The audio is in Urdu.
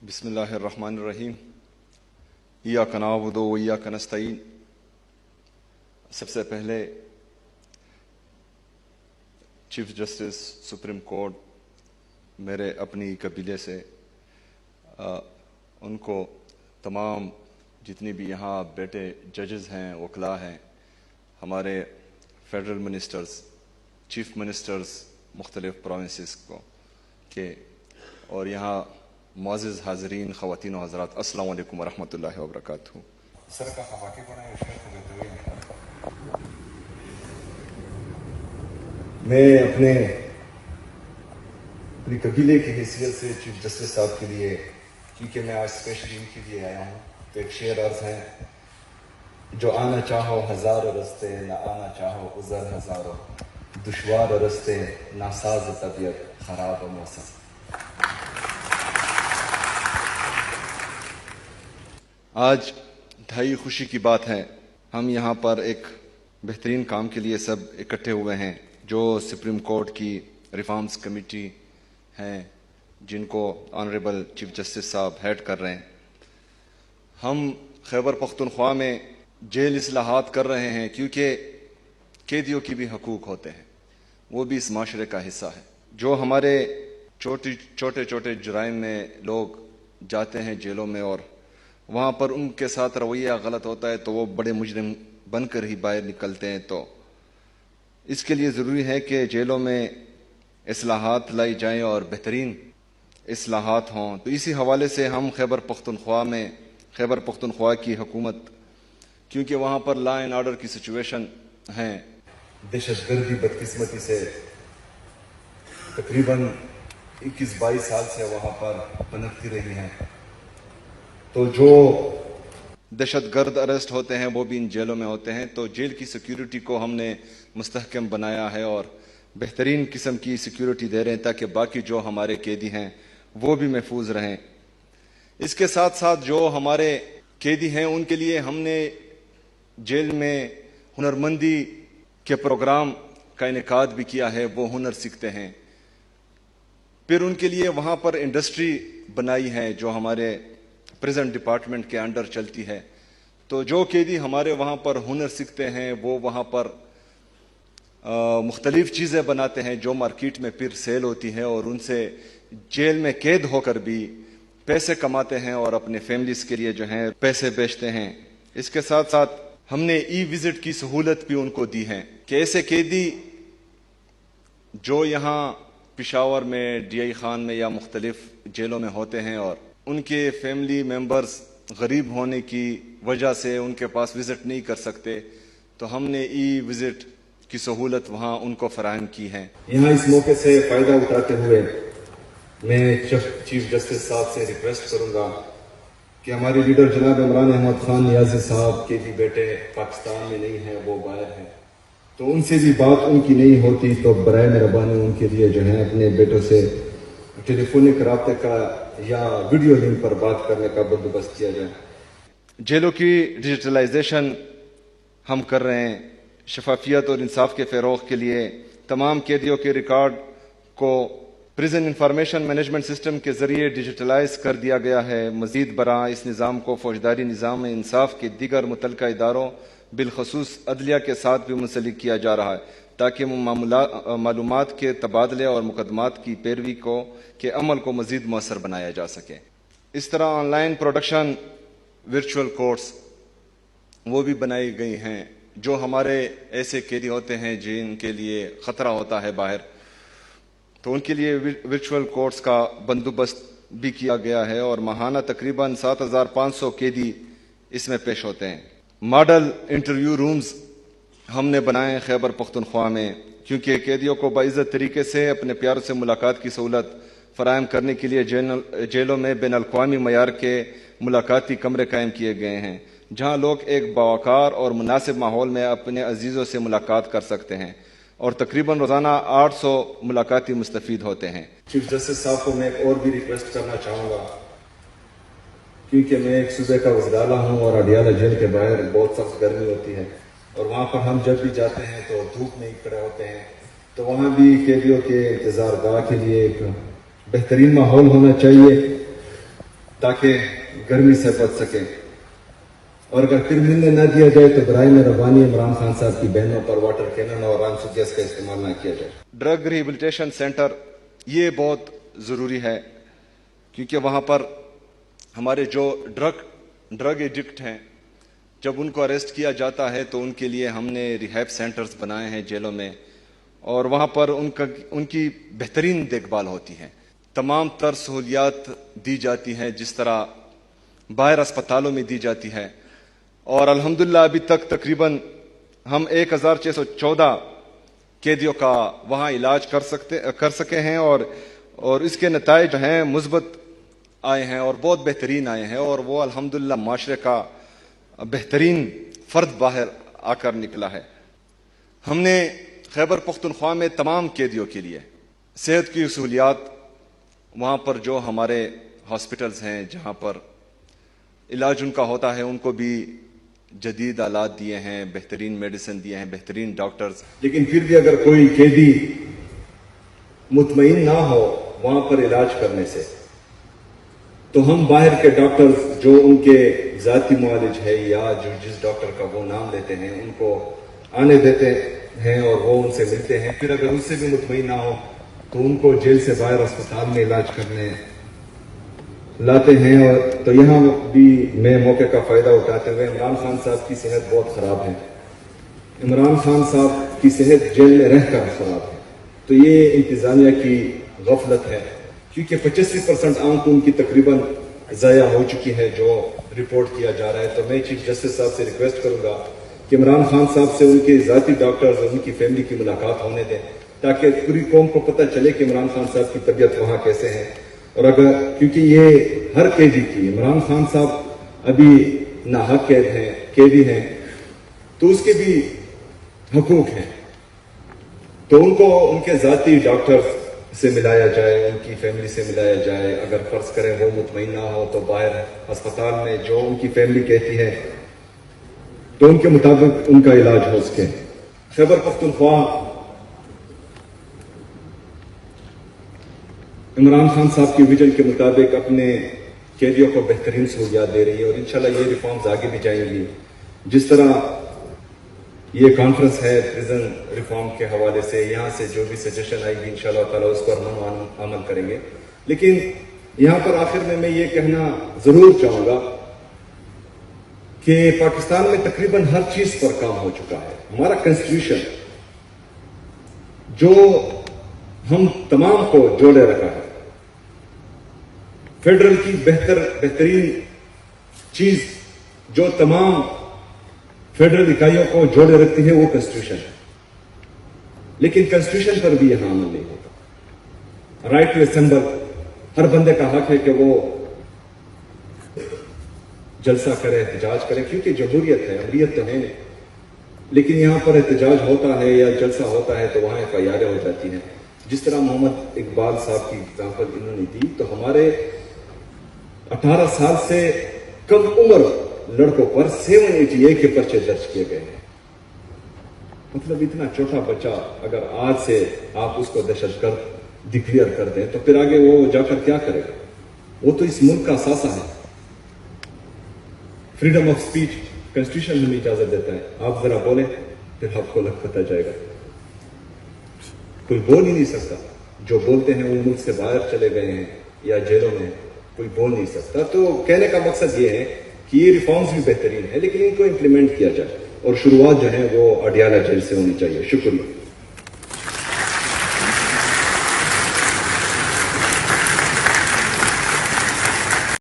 بسم اللہ الرحمن الرحیم ایاک نعبد و ایاک نستعین۔ سب سے پہلے چیف جسٹس سپریم کورٹ میرے اپنی قبیلے سے ان کو تمام جتنی بھی یہاں بیٹے ججز ہیں، وکلاء ہیں، ہمارے فیڈرل منسٹرز، چیف منسٹرز مختلف پروونسز کو کہ اور یہاں معزز حاضرین، خواتین و حضرات، السلام علیکم ورحمۃ اللہ وبرکاتہ۔ میں اپنی قبیلے کی حیثیت سے چیف جسٹس صاحب کے لیے، کیونکہ میں آج اسپیشلی ان کے لیے آیا ہوں، تو ایک شعر عرض ہے: جو آنا چاہو ہزاروں رستے، نہ آنا چاہو عذر ہزاروں، دشوار رستے، ناساز طبیعت، خراب موسم۔ آج انتہائی خوشی کی بات ہے، ہم یہاں پر ایک بہترین کام کے لیے سب اکٹھے ہوئے ہیں، جو سپریم کورٹ کی ریفارمز کمیٹی ہیں، جن کو آنریبل چیف جسٹس صاحب ہیڈ کر رہے ہیں۔ ہم خیبر پختونخوا میں جیل اصلاحات کر رہے ہیں کیونکہ قیدیوں کی بھی حقوق ہوتے ہیں، وہ بھی اس معاشرے کا حصہ ہے۔ جو ہمارے چھوٹے جرائم میں لوگ جاتے ہیں جیلوں میں اور وہاں پر ان کے ساتھ رویہ غلط ہوتا ہے تو وہ بڑے مجرم بن کر ہی باہر نکلتے ہیں، تو اس کے لیے ضروری ہے کہ جیلوں میں اصلاحات لائی جائیں اور بہترین اصلاحات ہوں۔ تو اسی حوالے سے ہم خیبر پختونخوا کی حکومت، کیونکہ وہاں پر لا اینڈ آرڈر کی سچویشن ہیں، دہشت گردی بدقسمتی سے تقریباً 21-22 سال سے وہاں پر پنپتی رہی ہیں، تو جو دہشت گرد اریسٹ ہوتے ہیں وہ بھی ان جیلوں میں ہوتے ہیں۔ تو جیل کی سیکیورٹی کو ہم نے مستحکم بنایا ہے اور بہترین قسم کی سیکیورٹی دے رہے ہیں تاکہ باقی جو ہمارے قیدی ہیں وہ بھی محفوظ رہیں۔ اس کے ساتھ ساتھ جو ہمارے قیدی ہیں ان کے لیے ہم نے جیل میں ہنرمندی کے پروگرام کا انعقاد بھی کیا ہے، وہ ہنر سیکھتے ہیں۔ پھر ان کے لیے وہاں پر انڈسٹری بنائی ہے جو ہمارے پریزنٹ ڈپارٹمنٹ کے انڈر چلتی ہے، تو جو قیدی ہمارے وہاں پر ہنر سیکھتے ہیں وہ وہاں پر مختلف چیزیں بناتے ہیں جو مارکیٹ میں پھر سیل ہوتی ہے، اور ان سے جیل میں قید ہو کر بھی پیسے کماتے ہیں اور اپنے فیملیز کے لیے جو ہیں پیسے بیچتے ہیں۔ اس کے ساتھ ساتھ ہم نے ای وزٹ کی سہولت بھی ان کو دی ہے کہ ایسے قیدی جو یہاں پشاور میں، ڈی آئی خان میں یا مختلف جیلوں میں ہوتے ہیں اور ان کے فیملی ممبرز غریب ہونے کی وجہ سے ان کے پاس وزٹ نہیں کر سکتے، تو ہم نے ای وزٹ کی سہولت وہاں ان کو فراہم کی ہے۔ یہاں اس موقع سے فائدہ اٹھاتے ہوئے میں چیف جسٹس صاحب سے ریکویسٹ کروں گا کہ ہمارے لیڈر جناب عمران احمد خان نیازی صاحب کے بھی بیٹے پاکستان میں نہیں ہیں، وہ باہر ہیں، تو ان سے بھی بات ان کی نہیں ہوتی، تو برائے مہربانی ان کے لیے جو ہے اپنے بیٹوں سے ٹیلی فونک رابطے کا یا ویڈیو لنک پر بات کرنے کا بندوبست کیا جائے۔ جیلوں کی ڈیجیٹلائزیشن ہم کر رہے ہیں، شفافیت اور انصاف کے فروغ کے لیے تمام قیدیوں کے ریکارڈ کو پریزن انفارمیشن مینجمنٹ سسٹم کے ذریعے ڈیجیٹلائز کر دیا گیا ہے۔ مزید برآں اس نظام کو فوجداری نظام انصاف کے دیگر متعلقہ اداروں بالخصوص عدلیہ کے ساتھ بھی منسلک کیا جا رہا ہے تاکہ معلومات کے تبادلے اور مقدمات کی پیروی کے عمل کو مزید مؤثر بنایا جا سکے۔ اس طرح on line production virtual courts وہ بھی بنائی گئی ہیں، جو ہمارے ایسے قیدی ہوتے ہیں جن کے لیے خطرہ ہوتا ہے باہر، تو ان کے لیے ورچوئل کورٹس کا بندوبست بھی کیا گیا ہے، اور ماہانہ تقریباً 7500 قیدی اس میں پیش ہوتے ہیں۔ ماڈل انٹرویو رومز ہم نے بنائے ہیں خیبر پختونخوا میں، کیونکہ قیدیوں کو باعزت طریقے سے اپنے پیاروں سے ملاقات کی سہولت فراہم کرنے کے لیے جیلوں میں بین الاقوامی معیار کے ملاقاتی کمرے قائم کیے گئے ہیں، جہاں لوگ ایک باوقار اور مناسب ماحول میں اپنے عزیزوں سے ملاقات کر سکتے ہیں، اور تقریباً روزانہ 800 ملاقاتی مستفید ہوتے ہیں۔ چیف جسٹس صاحب کو میں ایک اور بھی ریکویسٹ کرنا چاہوں گا، کیونکہ میں ایک صوبے کا وزیر اعلیٰ ہوں اور اڈیالہ جیل کے باہر بہت سخت گرمی ہوتی ہے، اور وہاں پر ہم جب بھی جاتے ہیں تو دھوپ میں ہی کھڑے ہوتے ہیں، تو وہاں بھی قیدیوں کے انتظار گاہ کے لیے ایک بہترین ماحول ہونا چاہیے تاکہ گرمی سے بچ سکیں، اور اگر پھر ملنے نہ دیا جائے تو برائے مہربانی عمران خان صاحب کی بہنوں پر واٹر کینن اور رامسو گیس کا استعمال نہ کیا جائے۔ ڈرگ ریہیبلیٹیشن سینٹر یہ بہت ضروری ہے، کیونکہ وہاں پر ہمارے جو ڈرگ ایڈکٹ ہیں، جب ان کو اریسٹ کیا جاتا ہے تو ان کے لیے ہم نے ریہیب سینٹرز بنائے ہیں جیلوں میں، اور وہاں پر ان کی بہترین دیکھ بھال ہوتی ہے، تمام تر سہولیات دی جاتی ہیں جس طرح باہر اسپتالوں میں دی جاتی ہے، اور الحمدللہ ابھی تک تقریباً ہم 1614 قیدیوں کا وہاں علاج کر سکے ہیں، اور اس کے نتائج جو ہیں مثبت آئے ہیں اور بہت بہترین آئے ہیں، اور وہ الحمدللہ معاشرے کا بہترین فرد باہر آ کر نکلا ہے۔ ہم نے خیبر پختونخوا میں تمام قیدیوں کے لیے صحت کی سہولیات، وہاں پر جو ہمارے ہاسپٹلز ہیں جہاں پر علاج ان کا ہوتا ہے، ان کو بھی جدید آلات دیے ہیں، بہترین میڈیسن دیے ہیں، بہترین ڈاکٹرز۔ لیکن پھر بھی اگر کوئی قیدی مطمئن نہ ہو وہاں پر علاج کرنے سے، تو ہم باہر کے ڈاکٹرز جو ان کے ذاتی معالج ہے یا جو جس ڈاکٹر کا وہ نام لیتے ہیں ان کو آنے دیتے ہیں اور وہ ان سے ملتے ہیں۔ پھر اگر ان سے بھی مطمئن نہ ہو تو ان کو جیل سے باہر اسپتال میں علاج کرنے لاتے ہیں۔ اور تو یہاں بھی میں موقع کا فائدہ اٹھاتے ہوئے، عمران خان صاحب کی صحت بہت خراب ہے، عمران خان صاحب کی صحت جیل میں رہ کر خراب ہے، تو یہ انتظامیہ کی غفلت ہے، کیونکہ 85% آنکھ ان کی تقریباً ضائع ہو چکی ہے جو رپورٹ کیا جا رہا ہے۔ تو میں چیف جسٹس صاحب سے ریکویسٹ کروں گا کہ عمران خان صاحب سے ان کے ذاتی ڈاکٹرز اور ان کی فیملی کی ملاقات ہونے دیں، تاکہ پوری قوم کو پتہ چلے کہ عمران خان صاحب کی طبیعت وہاں کیسے ہے۔ اور اگر کیونکہ یہ ہر قیدی کی، عمران خان صاحب ابھی ناحق قیدی ہیں تو اس کے بھی حقوق ہیں، تو ان کو ان کے ذاتی ڈاکٹر سے ملایا جائے، ان کی فیملی سے ملایا جائے۔ اگر فرض کریں وہ مطمئن نہ ہو تو باہر ہسپتال میں جو ان کی فیملی کہتی ہے تو ان کے مطابق ان کا علاج ہو سکے۔ خیبر پختونخوا عمران خان صاحب کی ویژن کے مطابق اپنے قیدیوں کو بہترین سہولیات دے رہی ہے، اور انشاءاللہ یہ ریفارمز آگے بھی جائیں گی۔ جس طرح یہ کانفرنس ہے پریزن ریفارم کے حوالے سے، یہاں سے جو بھی سجیشن آئے گی انشاءاللہ تعالیٰ اس پر ہم عمل کریں گے۔ لیکن یہاں پر آخر میں یہ کہنا ضرور چاہوں گا کہ پاکستان میں تقریباً ہر چیز پر کام ہو چکا ہے۔ ہمارا کنسٹیٹیوشن جو ہم تمام کو جوڑے رکھا ہے، فیڈرل کی بہترین چیز جو تمام فیڈرل اکائیوں کو جوڑے رکھتی ہے وہ کنسٹیٹیوشن ہے، لیکن کنسٹیٹیوشن پر بھی یہاں عمل نہیں ہوتا۔ رائٹ ٹو اسمبل، ہر بندے کا حق ہے کہ وہ جلسہ کرے، احتجاج کرے، کیونکہ جمہوریت ہے، امریت تو ہے نہیں۔ لیکن یہاں پر احتجاج ہوتا ہے یا جلسہ ہوتا ہے تو وہاں FIR ہو جاتی ہیں۔ جس طرح محمد اقبال صاحب کی اگزامپل انہوں نے دی، تو ہمارے 18 سال سے کم عمر لڑکوں پر 780A کے پرچے درج کیے گئے ہیں۔ مطلب اتنا چھوٹا بچہ اگر آج سے آپ اس کو دہشت گرد ڈکلیئر کر دیں تو پھر آگے وہ جا کر کیا کرے گا؟ وہ تو اس ملک کا اثاثہ ہے۔ فریڈم آف سپیچ کنسٹیٹیوشن ہمیں اجازت دیتا ہے، آپ ذرا بولیں پھر آپ کو لگ پتہ جائے گا۔ کوئی بول ہی نہیں سکتا، جو بولتے ہیں وہ ملک سے باہر چلے گئے ہیں یا جیلوں میں، کوئی بول نہیں سکتا۔ تو کہنے کا مقصد یہ ہے کہ یہ ریفارمز بھی بہترین ہے، لیکن ان کو امپلیمنٹ کیا جائے، اور شروعات جو ہے وہ اڈیالہ جیل سے ہونی چاہیے۔ شکریہ۔